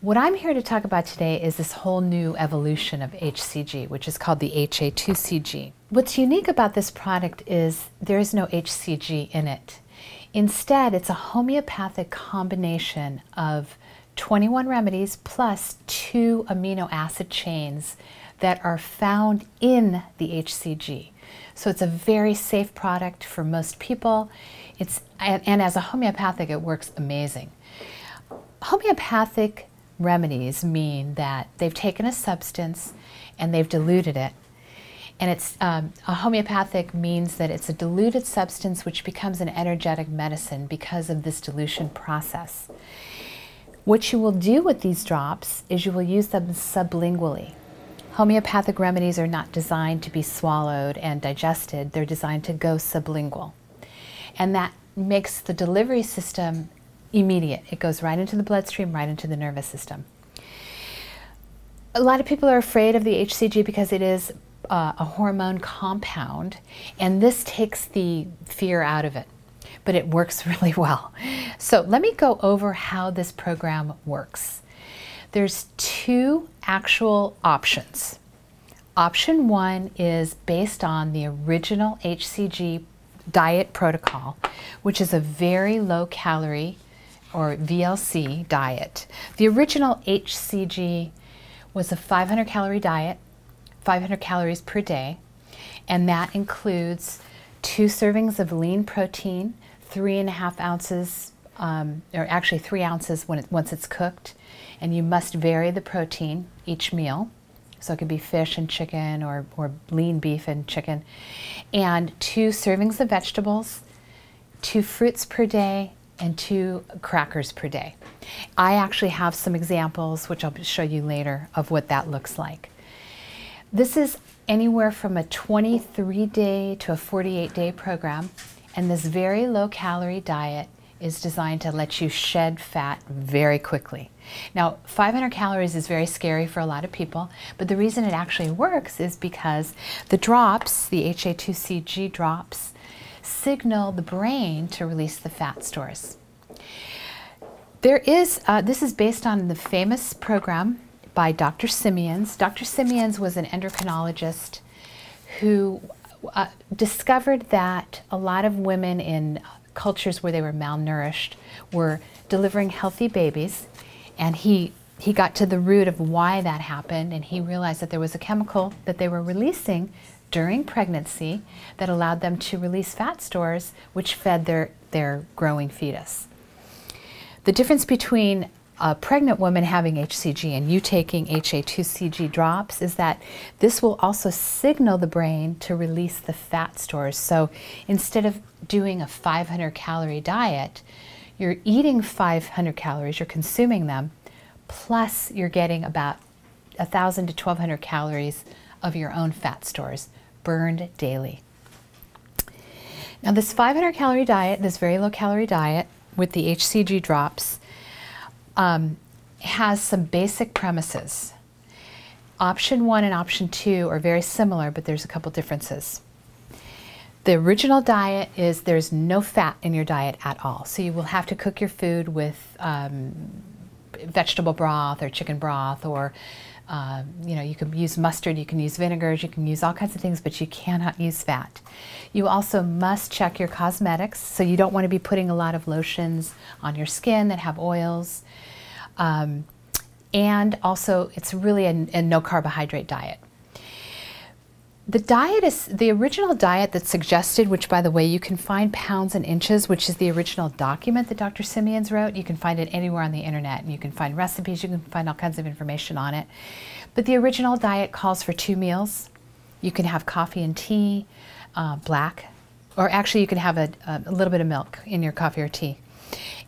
What I'm here to talk about today is this whole new evolution of HCG, which is called the HA2CG. What's unique about this product is there is no HCG in it. Instead, it's a homeopathic combination of 21 remedies plus 2 amino acid chains that are found in the HCG. So it's a very safe product for most people. And as a homeopathic, it works amazing. Homeopathic remedies mean that they've taken a substance and they've diluted it. And a homeopathic means that it's a diluted substance which becomes an energetic medicine because of this dilution process. What you will do with these drops is you will use them sublingually. Homeopathic remedies are not designed to be swallowed and digested. They're designed to go sublingual. And that makes the delivery system immediate. It goes right into the bloodstream, right into the nervous system. A lot of people are afraid of the HCG because it is a hormone compound, and this takes the fear out of it, but it works really well. So let me go over how this program works. There's 2 actual options. Option 1 is based on the original HCG diet protocol, which is a very low calorie or VLC diet. The original HCG was a 500 calorie diet, 500 calories per day, and that includes 2 servings of lean protein, 3.5 ounces, or actually 3 ounces once it's cooked, and you must vary the protein each meal. So it could be fish and chicken or lean beef and chicken, and 2 servings of vegetables, 2 fruits per day, and 2 crackers per day. I actually have some examples, which I'll show you later, of what that looks like. This is anywhere from a 23-day to a 48-day program, and this very low-calorie diet is designed to let you shed fat very quickly. Now, 500 calories is very scary for a lot of people, but the reason it actually works is because the drops, the HA2CG drops, signal the brain to release the fat stores. This is based on the famous program by Dr. Simeons. Dr. Simeons was an endocrinologist who discovered that a lot of women in cultures where they were malnourished were delivering healthy babies, and he got to the root of why that happened, and he realized that there was a chemical that they were releasing during pregnancy that allowed them to release fat stores, which fed their growing fetus. The difference between a pregnant woman having HCG and you taking HA2CG drops is that this will also signal the brain to release the fat stores. So instead of doing a 500 calorie diet, you're eating 500 calories, you're consuming them, plus you're getting about 1,000 to 1,200 calories of your own fat stores burned daily. Now this 500 calorie diet, this very low calorie diet with the HCG drops, has some basic premises. Option 1 and option 2 are very similar, but there's a couple differences. The original diet is there's no fat in your diet at all. So you will have to cook your food with vegetable broth or chicken broth, or you can use mustard, you can use vinegars, you can use all kinds of things, but you cannot use fat. You also must check your cosmetics, so you don't want to be putting a lot of lotions on your skin that have oils. And also, it's really a no carbohydrate diet. The diet is the original diet that's suggested, which, by the way, you can find pounds and inches, which is the original document that Dr. Simeons wrote. You can find it anywhere on the internet, and you can find recipes, you can find all kinds of information on it. But the original diet calls for 2 meals. You can have coffee and tea, black, or actually you can have a little bit of milk in your coffee or tea.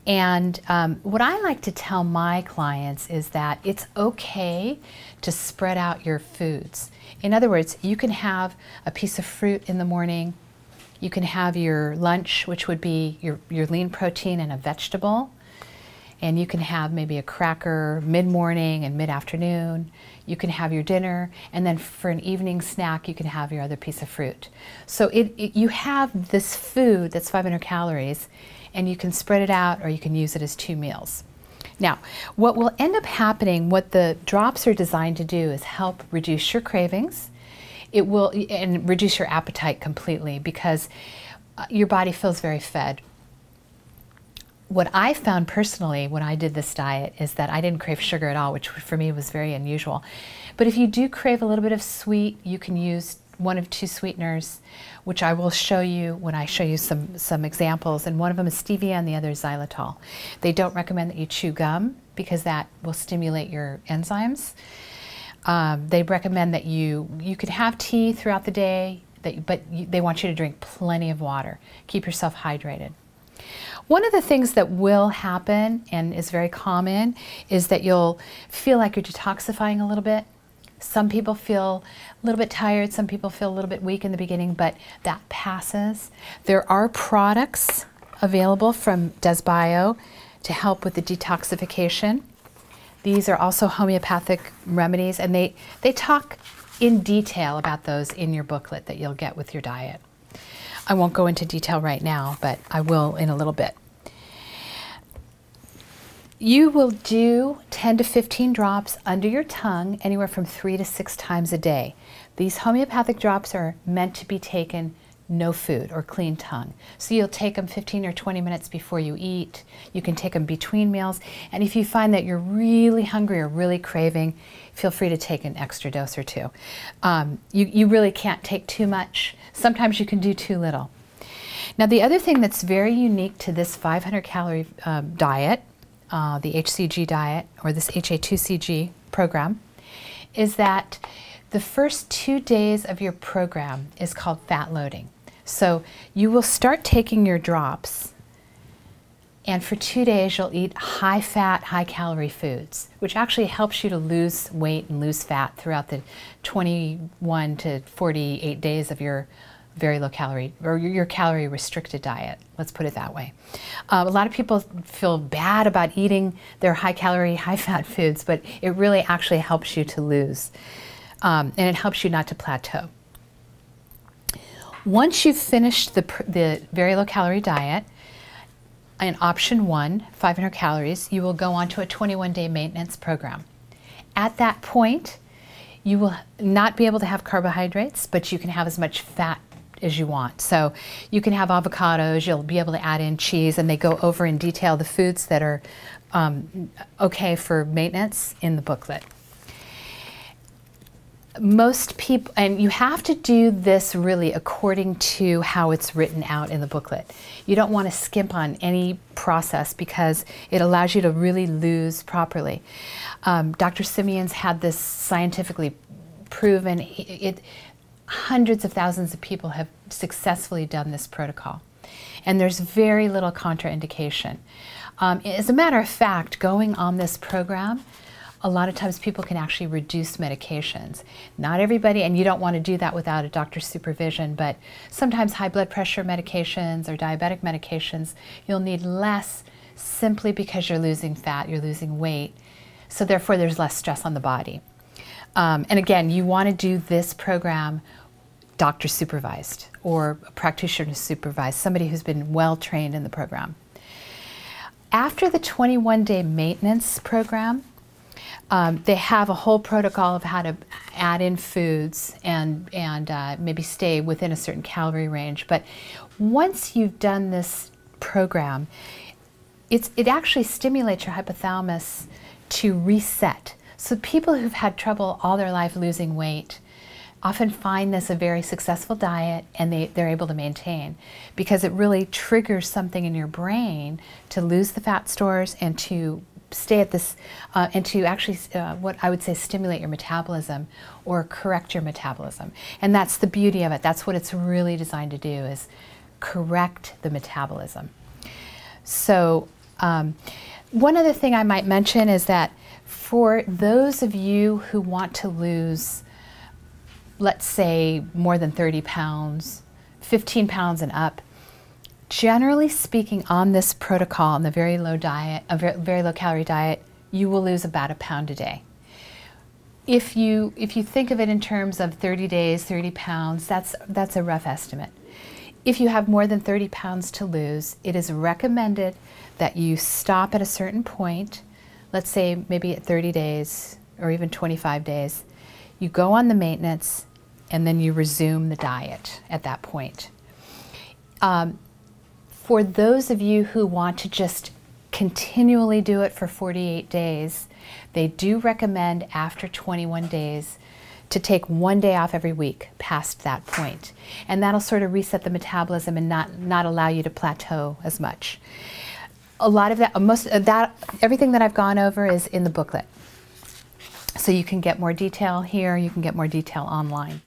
And what I like to tell my clients is that it's okay to spread out your foods. In other words, you can have a piece of fruit in the morning, you can have your lunch, which would be your lean protein and a vegetable, and you can have maybe a cracker mid-morning and mid-afternoon. You can have your dinner, and then for an evening snack, you can have your other piece of fruit. So you have this food that's 500 calories, and you can spread it out or you can use it as 2 meals. Now, what will end up happening, what the drops are designed to do is help reduce your cravings. It will, and reduce your appetite completely, because your body feels very fed. What I found personally when I did this diet is that I didn't crave sugar at all, which for me was very unusual. But if you do crave a little bit of sweet, you can use one of two sweeteners, which I will show you when I show you some examples. And one of them is stevia and the other is xylitol. They don't recommend that you chew gum because that will stimulate your enzymes. They recommend that you could have tea throughout the day, but they want you to drink plenty of water. Keep yourself hydrated. One of the things that will happen, and is very common, is that you'll feel like you're detoxifying a little bit. Some people feel a little bit tired, some people feel a little bit weak in the beginning, but that passes. There are products available from DesBio to help with the detoxification. These are also homeopathic remedies, and they talk in detail about those in your booklet that you'll get with your diet. I won't go into detail right now, but I will in a little bit. You will do 10 to 15 drops under your tongue anywhere from 3 to 6 times a day. These homeopathic drops are meant to be taken no food or clean tongue. So you'll take them 15 or 20 minutes before you eat. You can take them between meals. And if you find that you're really hungry or really craving, feel free to take an extra dose or two. You really can't take too much. Sometimes you can do too little. Now, the other thing that's very unique to this 500-calorie diet, the HCG diet, or this HA2CG program, is that the first 2 days of your program is called fat loading. So you will start taking your drops, and for 2 days you'll eat high-fat, high-calorie foods, which actually helps you to lose weight and lose fat throughout the 21 to 48 days of your very low calorie, or your calorie restricted diet. Let's put it that way. A lot of people feel bad about eating their high calorie, high fat foods, but it really actually helps you to lose. And it helps you not to plateau. Once you've finished the very low calorie diet, in option 1, 500 calories, you will go on to a 21-day maintenance program. At that point, you will not be able to have carbohydrates, but you can have as much fat as you want. So you can have avocados, you'll be able to add in cheese, and they go over in detail the foods that are okay for maintenance in the booklet. Most people, and you have to do this really according to how it's written out in the booklet. You don't want to skimp on any process because it allows you to really lose properly. Dr. Simeon's had this scientifically proven. Hundreds of thousands of people have successfully done this protocol, and there's very little contraindication. As a matter of fact, going on this program, a lot of times people can actually reduce medications. Not everybody, and you don't want to do that without a doctor's supervision, but sometimes high blood pressure medications or diabetic medications, you'll need less simply because you're losing fat, you're losing weight, so therefore there's less stress on the body. And again, you want to do this program doctor supervised or practitioner supervised, somebody who's been well trained in the program. After the 21-day maintenance program, they have a whole protocol of how to add in foods and maybe stay within a certain calorie range. But once you've done this program, it actually stimulates your hypothalamus to reset. So people who've had trouble all their life losing weight often find this a very successful diet, and they're able to maintain, because it really triggers something in your brain to lose the fat stores and to stay at this, and to actually, what I would say, stimulate your metabolism or correct your metabolism. And that's the beauty of it. That's what it's really designed to do, is correct the metabolism. So one other thing I might mention is that for those of you who want to lose, let's say, more than 30 pounds, 15 pounds and up, generally speaking, on this protocol, on the very low diet, a very low calorie diet, you will lose about a pound a day. If you think of it in terms of 30 days, 30 pounds, that's a rough estimate. If you have more than 30 pounds to lose, it is recommended that you stop at a certain point, let's say maybe at 30 days or even 25 days, you go on the maintenance and then you resume the diet at that point. For those of you who want to just continually do it for 48 days, they do recommend after 21 days to take 1 day off every week past that point. And that'll sort of reset the metabolism and not allow you to plateau as much. A lot of that, most of that, everything that I've gone over is in the booklet. So you can get more detail here, you can get more detail online.